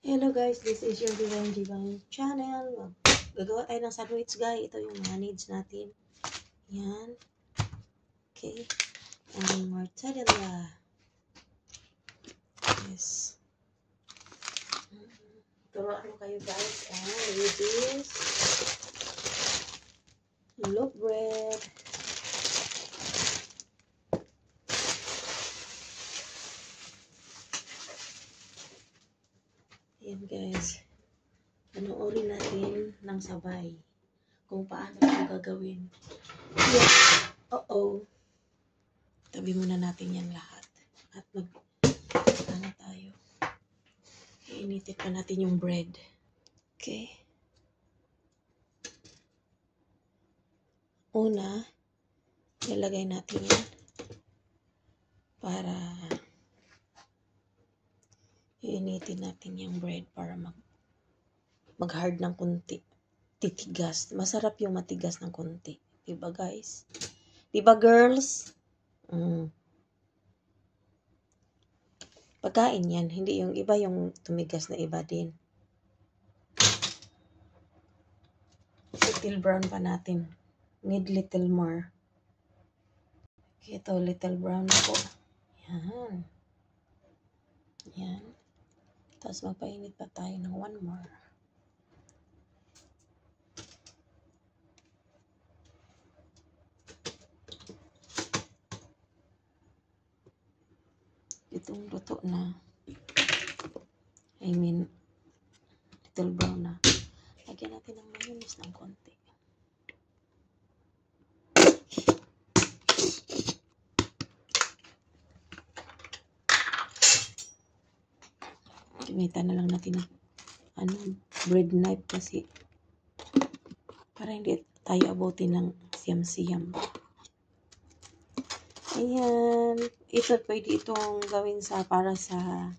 Hello guys, this is your Divine channel. Gagawa tayo ng sandwich guys. Ito yung mga needs natin. Yan. Okay. And mortadella. Yes. Turuan ko kayo guys. And with this loaf bread. Yan guys. Panoorin natin ng sabay kung paano ito gagawin. Yan. Tabi muna natin yan lahat. At ano tayo. Iinitin pa natin yung bread. Okay. Una, ilagay natin yan para iinitin natin yung bread para mag-hard ng kunti. Titigas. Masarap yung matigas ng kunti. Diba guys? Diba girls? Pagkain yan. Hindi yung iba yung tumigas na iba din. Little brown pa natin. Need little more. Okay, ito little brown po. Yan. Yan. Tapos magpainit pa tayo ng one more. Itong luto na. I mean, little brown na. Lagyan natin ng mayonnaise ng konti. Gamitan na lang natin ng bread knife kasi para hindi tayo abutin ng siyam-siyam. Ayan. Ito, pwede itong gawin para sa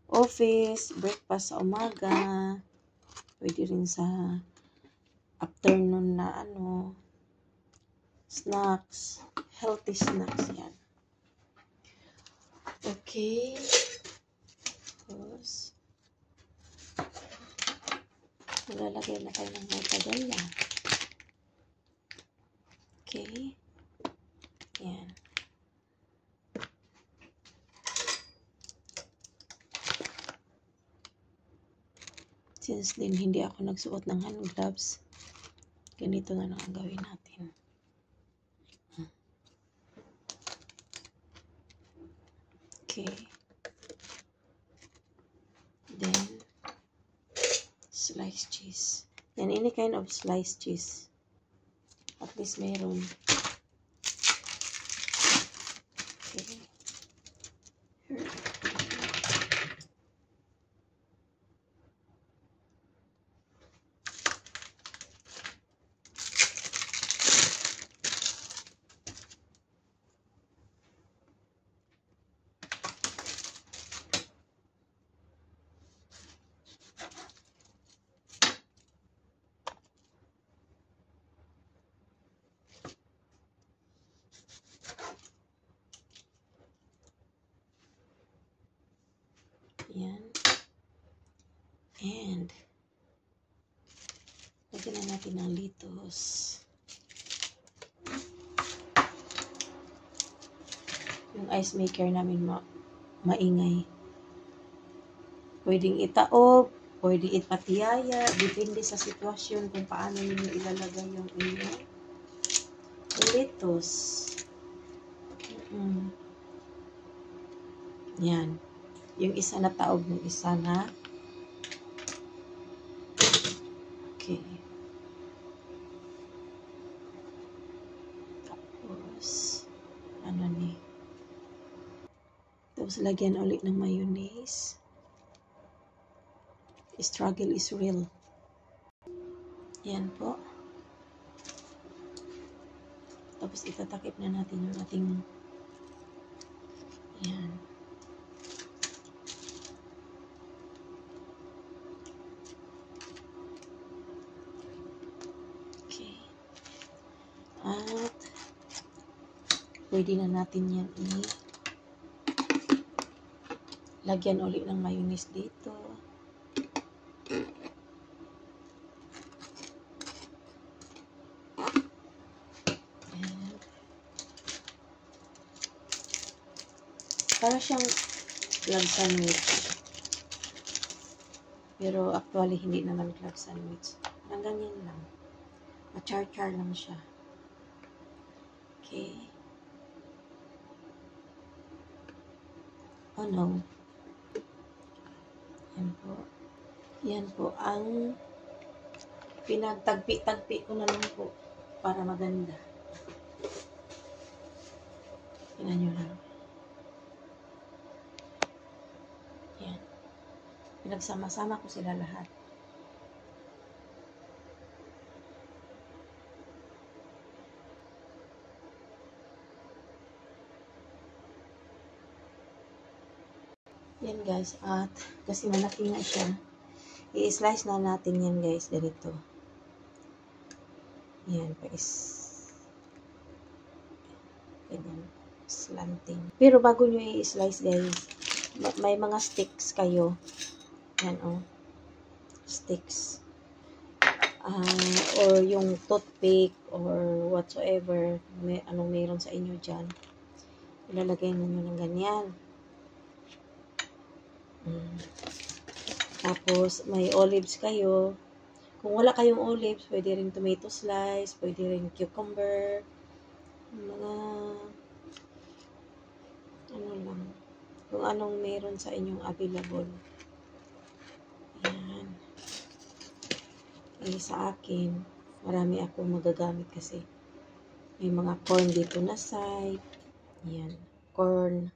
office, breakfast sa umaga. Pwede rin sa afternoon na snacks. Healthy snacks yan. Okay. Tapos, malalagay na tayo ng mortadella. Okay. Yan. Since din hindi ako nagsuot ng hand gloves, ganito na lang ang gawin natin. Okay. Then, sliced cheese. Yan, any kind of sliced cheese. At least mayroon. Okay. Yan. And, lagyan na natin ng lettuce. Yung ice maker namin maingay. Pwedeng itaob, pwedeng ipatiyaya, depende sa sitwasyon kung paano ninyo ilalagay yung inyong lettuce. Yan. Yung isa na taob ng isa na. Okay. Tapos, tapos lagyan ulit ng mayonnaise. Struggle is real. Yan po. Tapos itatakip na natin yung ating yan. At pwede na natin yan lagyan ulit ng mayonnaise dito. Para siyang club sandwich. Pero actually, hindi naman club sandwich. Parang ganyan lang. Ma-char-char lang siya. Okay. Oh no. Yan po. Yan po ang pinagtagpi-tagpi ko na lang po para maganda. Tingnan nyo lang. Yan. Pinagsama-sama ko sila lahat. Yan guys. At kasi malaki nga siya. I-slice na natin yan guys. Ganito. Yan. Ganyan. Slanting. Pero bago nyo i-slice guys, may mga sticks kayo. Yan o. Sticks. Or yung toothpick or whatsoever. Anong meron sa inyo dyan. Ilalagay ninyo ng ganyan. Tapos, may olives kayo. Kung wala kayong olives, pwede rin tomato slice, pwede rin cucumber, mga, ano lang, kung anong meron sa inyong available. Yan. Sa akin, marami akong magagamit kasi may mga corn dito na side. Yan. Corn.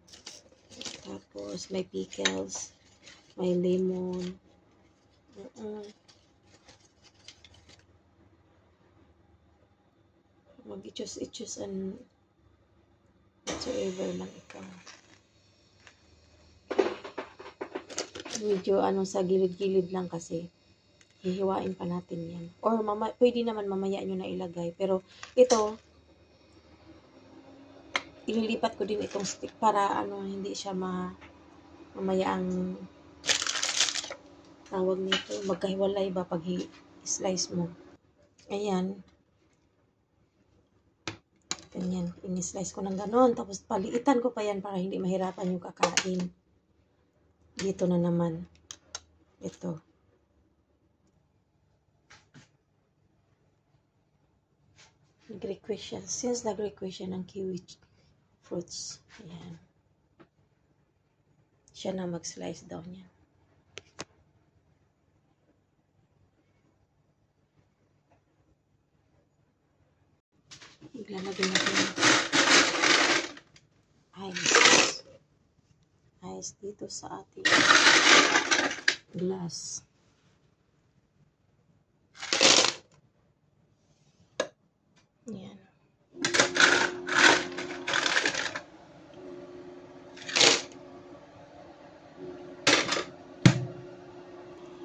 Tapos, may pickles. May lemon. Mag-ichus and whatsoever lang ikaw. Medyo sa gilid-gilid lang kasi. Hihiwain pa natin yan. Or pwede naman mamaya nyo na ilagay. Pero ito, ililipat ko din itong stick para hindi siya mamaya ang tawag nito, magkahiwalay ba pag i-slice mo. Ayan. Ganyan. In-slice ko ng ganon. Tapos paliitan ko pa yan para hindi mahirapan yung kakain. Dito na naman. Ito. Nag-request siya. Since nag-request siya ng kiwi fruits. Ayan. Siya na mag-slice daw niya. Iglalagay natin ice dito sa ating glass. Yan.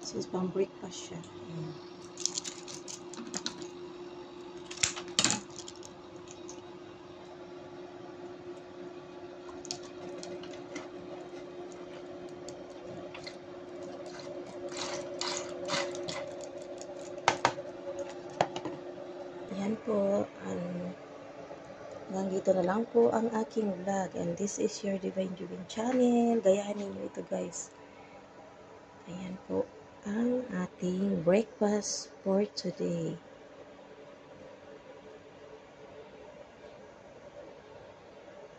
Since pang breakfast siya. Yan. Yan po. Hanggang dito na lang po ang aking vlog. And this is your Divine Jubing channel. Gayahin ninyo ito guys. Ayan po ang ating breakfast for today.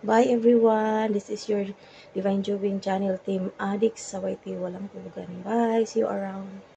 Bye everyone. This is your Divine Jubing channel, Team Addicts sa YT Walang Hulugan. Bye. See you around.